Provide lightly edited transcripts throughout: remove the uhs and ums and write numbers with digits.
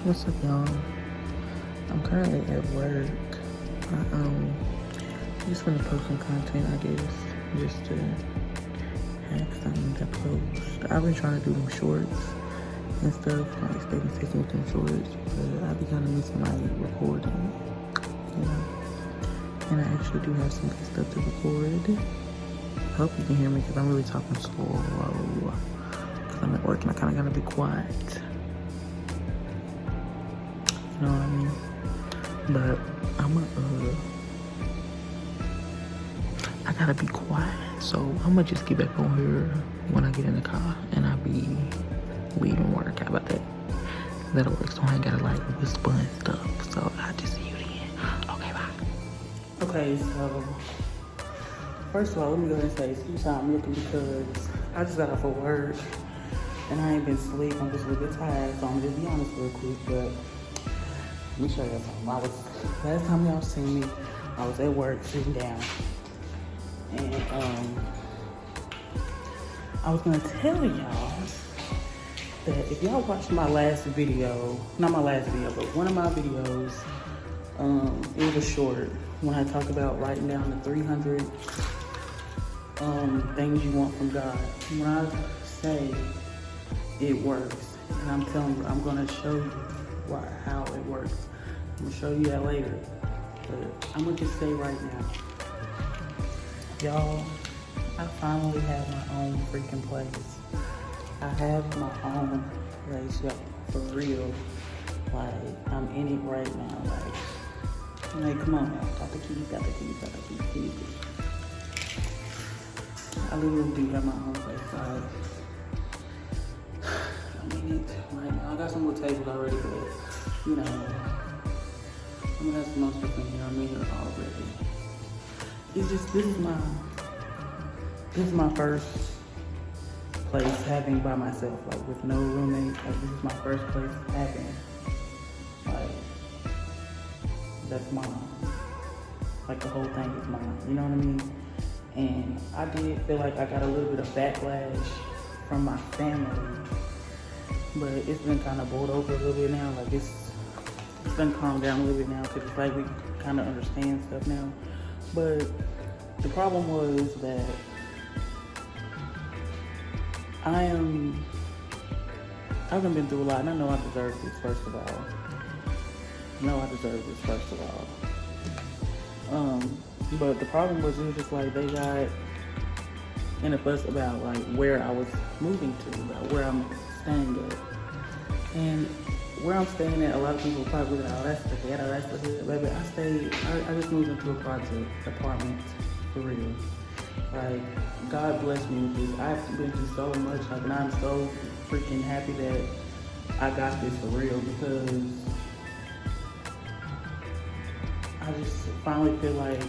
What's up, y'all? I'm currently at work. I just want to post some content, I guess, just to have something to post. I've been trying to do them shorts and stuff, like stay consistent with them shorts, but I be kind of missing my recording, you know. And I actually do have some good stuff to record. I hope you can hear me because I'm really talking slow. Because I'm at work and I kind of gotta be quiet. You know what I mean? But I gotta be quiet. So I'ma just get back on here when I get in the car and I be leaving work. How about that? That'll work. So I ain't gotta like whisper and stuff. So I'll just see you then. Okay, bye. Okay, so first of all, let me go ahead and say excuse how I'm looking because I just got off of work and I ain't been asleep. I'm just a little bit tired, so I'm gonna just be honest real quick. But let me show you something. Last time y'all seen me, I was at work sitting down. And I was gonna tell y'all that if y'all watched my last video, not my last video, but one of my videos, it was a short when I talk about writing down the 300 things you want from God. When I say it works, and I'm telling you, I'm gonna show you how it works. I'm gonna show you that later, but I'm gonna just say right now, y'all, I finally have my own freaking place. I have my own place, y'all, for real. Like, I'm in it right now. Like come on now, got the keys. I literally do have my own place. Like, I'm in it right now. I got some little tables already, but you know, I'm gonna have some more stuff in here. I'm in here already. It's just, this is my first place having by myself, like with no roommate. Like, this is my first place having, like, that's mine. Like, the whole thing is mine, you know what I mean? And I did feel like I got a little bit of backlash from my family, but it's been kind of boiled over a little bit now. Like, it's been calmed down a little bit now because it's like we kind of understand stuff now. But the problem was that I've been through a lot, and I know I deserve this, first of all. But the problem was, it was just like they got in a fuss about like where I was moving to, about where I'm staying at. And where I'm staying at, a lot of people probably look at, oh, that's the ghetto, that's the hood. Baby, I just moved into a project apartment, for real. Like, God bless me with this. I've been through so much, like, and I'm so freaking happy that I got this for real, because I just finally feel like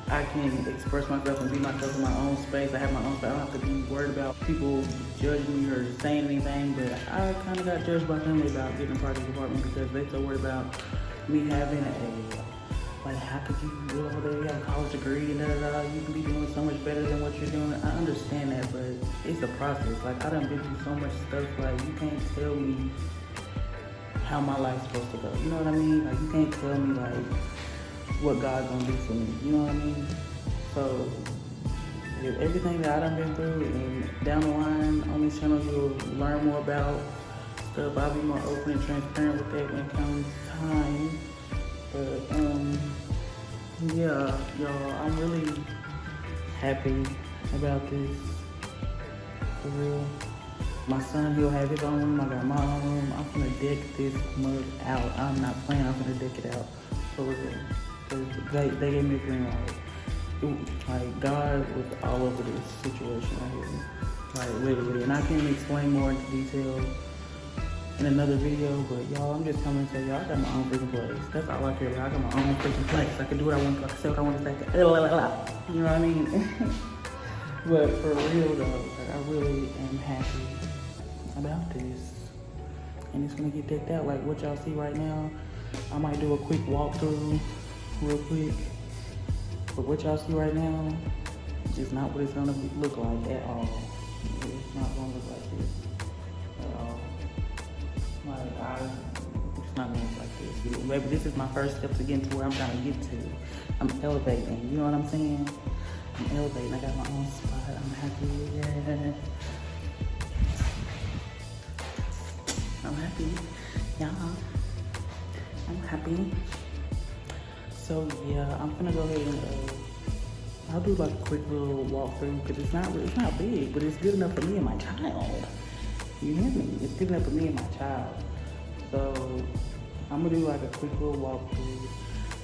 I can express myself and be myself in my own space. I have my own space. I don't have to be worried about people judging me or saying anything, but I kind of got judged by family about getting a project apartment because they so worried about me having like, how could you live over there, you have a college degree and da-da-da, you can be doing so much better than what you're doing. I understand that, but it's a process. Like, I done been through so much stuff, like, you can't tell me how my life's supposed to go. You know what I mean? Like, you can't tell me, like, what God's gonna do for me. You know what I mean? So, with everything that I done been through, and down the line on this channel, you'll learn more about stuff. I'll be more open and transparent with that when it comes time. But, yeah, y'all, I'm really happy about this, for real. My son, he'll have his own room, I got my own room. I'm gonna deck this mug out. I'm not playing, I'm gonna deck it out, for real. Cause they gave me a green light. Like, God was all over this situation right here. Like, literally, and I can't explain more into detail in another video, but y'all, I'm just coming to tell y'all I got my own freaking place. That's all I care about. I got my own freaking place. I can do what I want, I can say what I want to say. You know what I mean? But for real though, like, I really am happy about this. And it's gonna get decked out. Like, what y'all see right now, I might do a quick walkthrough real quick. But what y'all see right now is not what it's gonna look like at all. It's not gonna look like this at all. It's not going like this. Baby, this is my first step to getting to where I'm trying to get to. I'm elevating, you know what I'm saying? I'm elevating, I got my own spot, I'm happy, yeah. I'm happy, yeah. I'm happy. So yeah, I'm gonna go ahead and I'll do like a quick little walkthrough because it's not big, but it's good enough for me and my child. You hear me? It's good enough for me and my child. So I'm gonna do like a quick little walkthrough.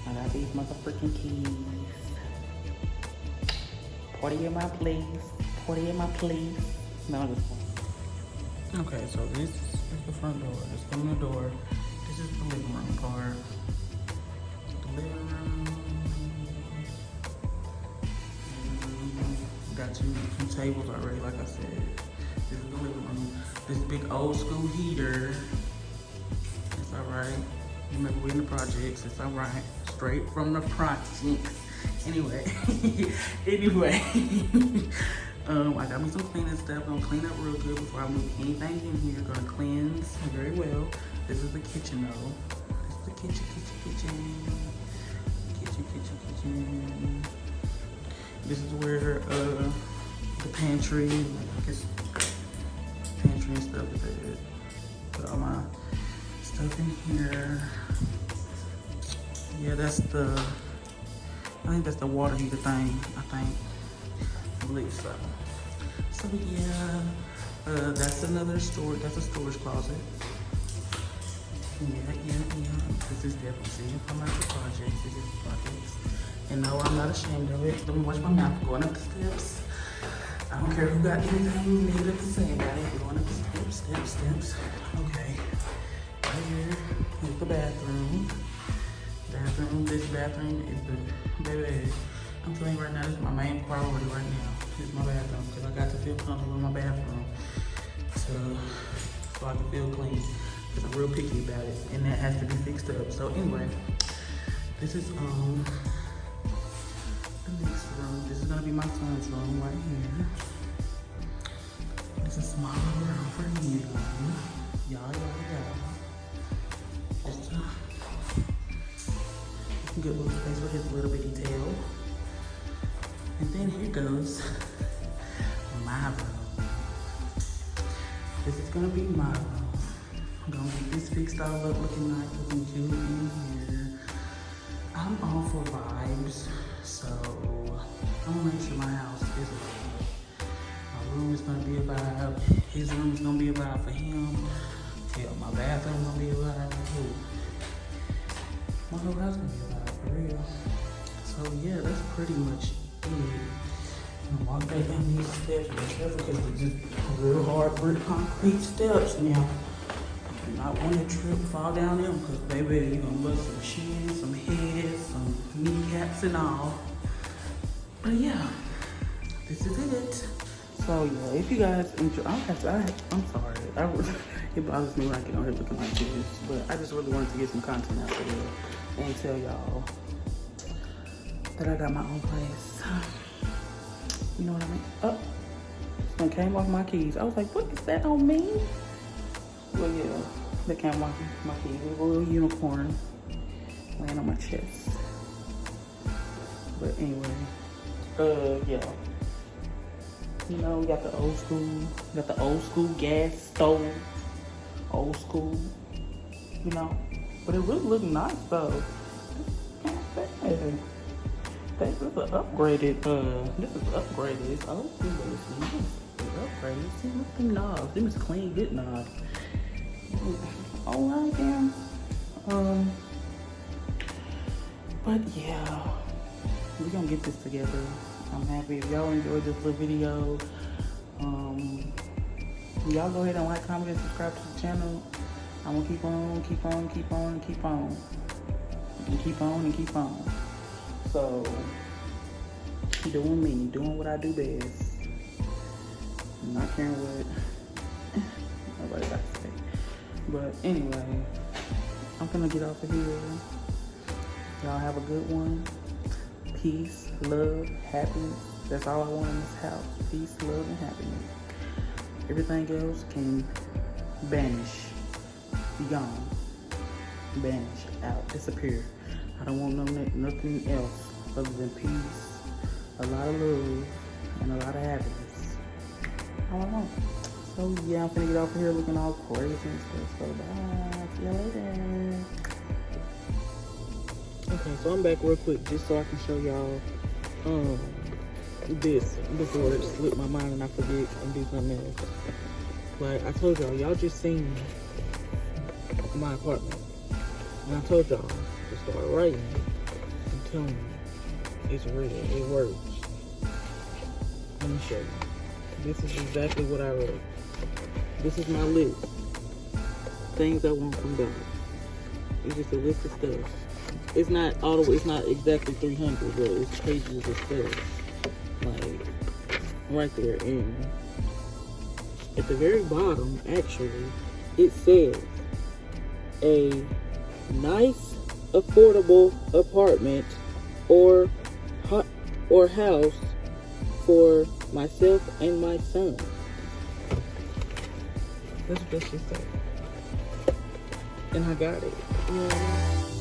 I got these motherfucking keys. Party in my place. Party in my place. No, I'm just okay, so this is the front door. Just come in the door. This is the living room part. The living room. Got you some tables already, like I said. This is the living room. This big old school heater. It's alright. Remember, we're in the projects. It's alright. Straight from the projects. Anyway. I got me some cleaning stuff. I'm gonna clean up real good before I move anything in here. Gonna cleanse very well. This is the kitchen though. This is the kitchen. This is where the pantry, I guess pantry and stuff is at. Put all my stuff in here. Yeah, I think that's the water heater thing, I believe so. So yeah, that's another storage, that's a storage closet. Yeah. This is definitely sitting from like the projects. This is the projects. And no, I'm not ashamed of it. Let me watch my mouth going up the steps. I don't care who got anything negative to say about it. Going up the steps. Okay. Right here is the bathroom. This bathroom is the baby. I'm telling you right now, this is my main priority right now. This is my bathroom because I got to feel comfortable in my bathroom, so I can feel clean. Because I'm real picky about it, and that has to be fixed up. So anyway, this is the next room. This is gonna be my son's room right here. This is a small room for him. Y'all. Just a good little space for his little bitty tail. And then here goes my room. This is gonna be my room. I'm gonna get this fixed all up, looking nice, looking cute in here. I'm all for vibes, so I'm gonna make sure my house is a vibe. My room is gonna be a vibe. His room is gonna be a vibe for him. Hell, my bathroom gonna be a vibe too. My whole house gonna be a vibe for real. So yeah, that's pretty much it. I'm gonna walk back down these steps. Be careful because they're just real hard brick concrete steps now. Do not want to trip, fall down them, because baby, you're gonna bust some shins, some heads, some kneecaps and all. But yeah, this is it. So yeah, if you guys enjoy, I'm sorry. It bothers me when I get on here looking like this, but I just really wanted to get some content out there and tell y'all that I got my own place. You know what I mean? Oh, it came off my keys. I was like, what is that on me? Well, yeah, that came off my keys. A little unicorn laying on my chest. But anyway, yeah. You know, we got the old school gas stove. Old school, you know. But it really look nice though. This is upgraded. This is upgraded. It's old school, but it's nice. It's upgraded. See, look at them knobs. Them is clean, good knobs. Alright then. But yeah, we're gonna get this together. I'm happy if y'all enjoyed this little video. Y'all go ahead and like, comment, and subscribe to the channel. I'm gonna keep on. So, doing me, doing what I do best. Not caring what nobody got to say. But anyway, I'm gonna get off of here. Y'all have a good one. Peace, love, happiness. That's all I want in this house. Peace, love, and happiness. Everything else can vanish. be gone, vanish, out, disappear. I don't want nothing else other than peace, a lot of love, and a lot of happiness. All I want. So yeah, I'm finna get off of here looking all crazy and stuff. So bye. See you later. Okay, so I'm back real quick just so I can show y'all this before it slipped my mind and I forget and do something else. Like I told y'all just seen my apartment. And I told y'all to start writing and telling me it's real, it works. Let me show you. This is exactly what I wrote. This is my list. Things I want from God. It's just a list of stuff. It's not all the way, it's not exactly 300, but it's pages of stuff. Like, right there. And at the very bottom, actually, it says, a nice, affordable apartment or house for myself and my son. That's what that shit said. And I got it. You know what I mean?